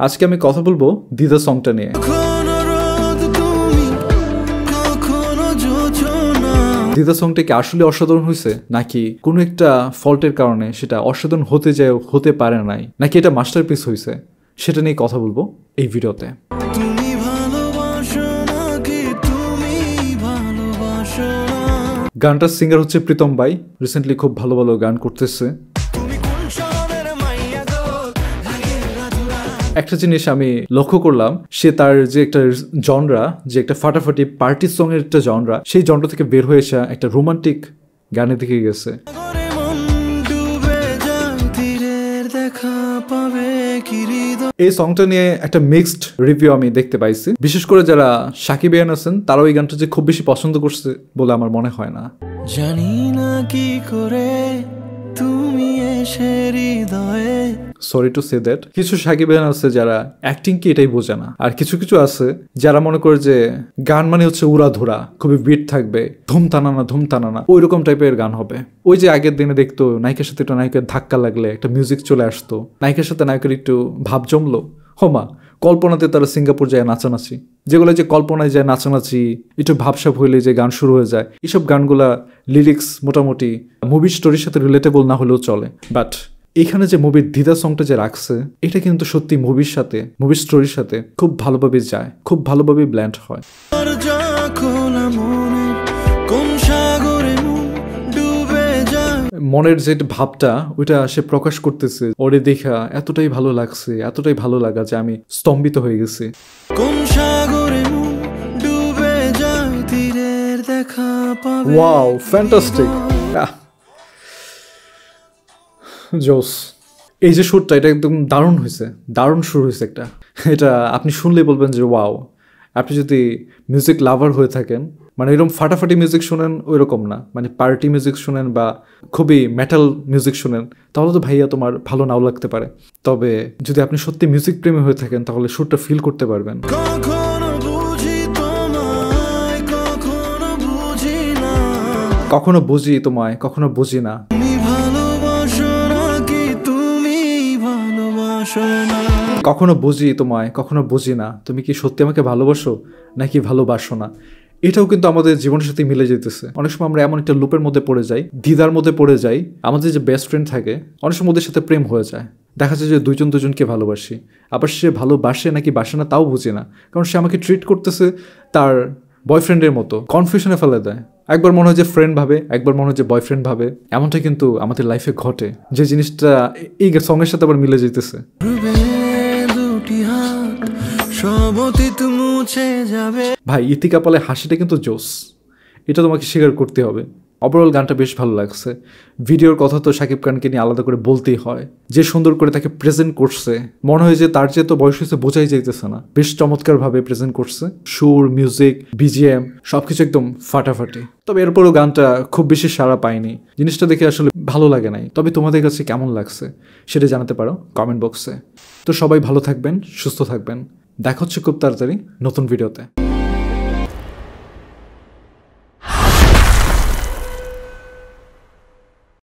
আজকে আমি কথা বলবো দিদা সংটা নিয়ে। দিদা সংটা কি আসলে অসাধারণ হয়েছে, নাকি কোনো একটা ফল্টের কারণে সেটা অসাধারণ হতে পারে নাই, নাকি এটা মাস্টারপিস হয়েছে, সেটা নিয়ে কথা বলবো এই ভিডিওতে। গানটার সিঙ্গার হচ্ছে প্রীতম ভাই, রিসেন্টলি খুব ভালো ভালো গান করতেছে। একটা জিনিস আমি লক্ষ্য করলাম, সে তার যে একটা জনরা, যে একটা ফাটাফাটি পার্টি সং এর একটা জনরা, সেই জনরা থেকে বের হয়ে এসে একটা রোমান্টিক গানের দিকে গেছে। এই সংটা নিয়ে একটা মিক্সড রিভিউ আমি দেখতে পাইছি, বিশেষ করে যারা সাকিবিয়ান আছেন তারাও এই গানটা যে খুব বেশি পছন্দ করছে বলে আমার মনে হয় না। জানি না কি করে তুমি এসে হৃদয়ে, সরি টু সে দ্যাট, কিছু সাকিবিয়ান আছে যারা অ্যাক্টিং কি এটাই বোঝে না, আর কিছু কিছু আছে যারা মনে করে যে গান মানে হচ্ছে উড়াধুরা, খুবই বিট থাকবে, ধুম টানানা ওই রকম টাইপের গান হবে। ওই যে আগের দিনে দেখতো নায়িকার সাথে একটা নায়িকার ধাক্কা লাগলে একটা মিউজিক চলে আসতো, নায়িকার সাথে নায়িকার একটু ভাব জমলো, হোমা কল্পনাতে তারা সিঙ্গাপুর যায় নাচানাচি, যেগুলো যে কল্পনায় যায় নাচানাচি, একটু ভাবসাব হইলে যে গান শুরু হয়ে যায়, এইসব গানগুলা লিরিক্স মোটামুটি মুভি স্টোরির সাথে রিলেটেবল না হলেও চলে। বাট এখানে যে মুভির দিদা সংটা যে রাখছে, এটা কিন্তু সত্যি মুভির সাথে, মুভির স্টোরির সাথে খুব ভালোভাবে যায়, খুব ভালোভাবে ব্ল্যান্ড হয়। মনের যে ভাবটা ওইটা সে প্রকাশ করতেছে, ওরে দেখা এতটাই ভালো লাগছে, এতটাই ভালো লাগা যে আমি স্তম্ভিত হয়ে গেছি। ওয়াও, ফ্যান্টাস্টিক, জোস। এই যে সুরটা, এটা একদম দারুণ হয়েছে, দারুণ সুর হয়েছে একটা। এটা আপনি শুনলেই বলবেন যে ওয়াও। আপনি যদি মিউজিক লাভার হয়ে থাকেন, মানে এরকম ফাটাফাটি মিউজিক শোনেন ওই রকম না, মানে পার্টি মিউজিক শোনেন বা খুবই মেটাল মিউজিক শোনেন, তাহলে তো ভাইয়া তোমার ভালো নাও লাগতে পারে। তবে যদি আপনি সত্যি মিউজিক প্রেমী হয়ে থাকেন, তাহলে সুরটা ফিল করতে পারবেন। কখনো বুঝি তোমায়, কখনো বুঝি না। কখনো বুঝি তোমায়, কখনো বুঝি না, তুমি কি সত্যি আমাকে ভালোবাসো নাকি ভালোবাসো না। এটাও কিন্তু আমাদের জীবনের সাথে মিলে যেতেছে। অনেক সময় আমরা এমন একটা লুপের মধ্যে পড়ে যাই, দ্বিধার মধ্যে পড়ে যাই। আমাদের যে বেস্ট ফ্রেন্ড থাকে, অনেক সময় ওদের সাথে প্রেম হয়ে যায়, দেখা যায় যে দুজনকে ভালোবাসি, আবার সে ভালোবাসে নাকি বাসে না তাও বুঝি না, কারণ সে আমাকে ট্রিট করতেছে তার বয়ফ্রেন্ডের মতো। কনফিউশনে ফেলে দেয়, একবার মনে হয় যে ফ্রেন্ড ভাবে, একবার মনে হয় যে বয়ফ্রেন্ড ভাবে। এমনটা কিন্তু আমাদের লাইফে ঘটে, যে জিনিসটা এই সঙ্গের সাথে আবার মিলে যেতেছে। ভাই ইতিকা পালে হাসিটা কিন্তু জোস, এটা তোমাকে স্বীকার করতে হবে। ওভারঅল গানটা বেশ ভালো লাগছে। ভিডিওর কথা তো শাকিব খানকে নিয়ে আলাদা করে বলতেই হয়, যে সুন্দর করে তাকে প্রেজেন্ট করছে, মনে হয় যে তার যে তো বয়স হয়েছে বোঝাই যাইতেছে না, বেশ চমৎকারভাবে প্রেজেন্ট করছে। সুর, মিউজিক, বিজিএম সবকিছু একদম ফাটাফাটি। তবে এরপরও গানটা খুব বেশি সাড়া পায়নি, জিনিসটা দেখে আসলে ভালো লাগে নাই। তবে তোমাদের কাছে কেমন লাগছে সেটা জানাতে পারো কমেন্ট বক্সে। তো সবাই ভালো থাকবেন, সুস্থ থাকবেন, দেখা হচ্ছে খুব তাড়াতাড়ি নতুন ভিডিওতে।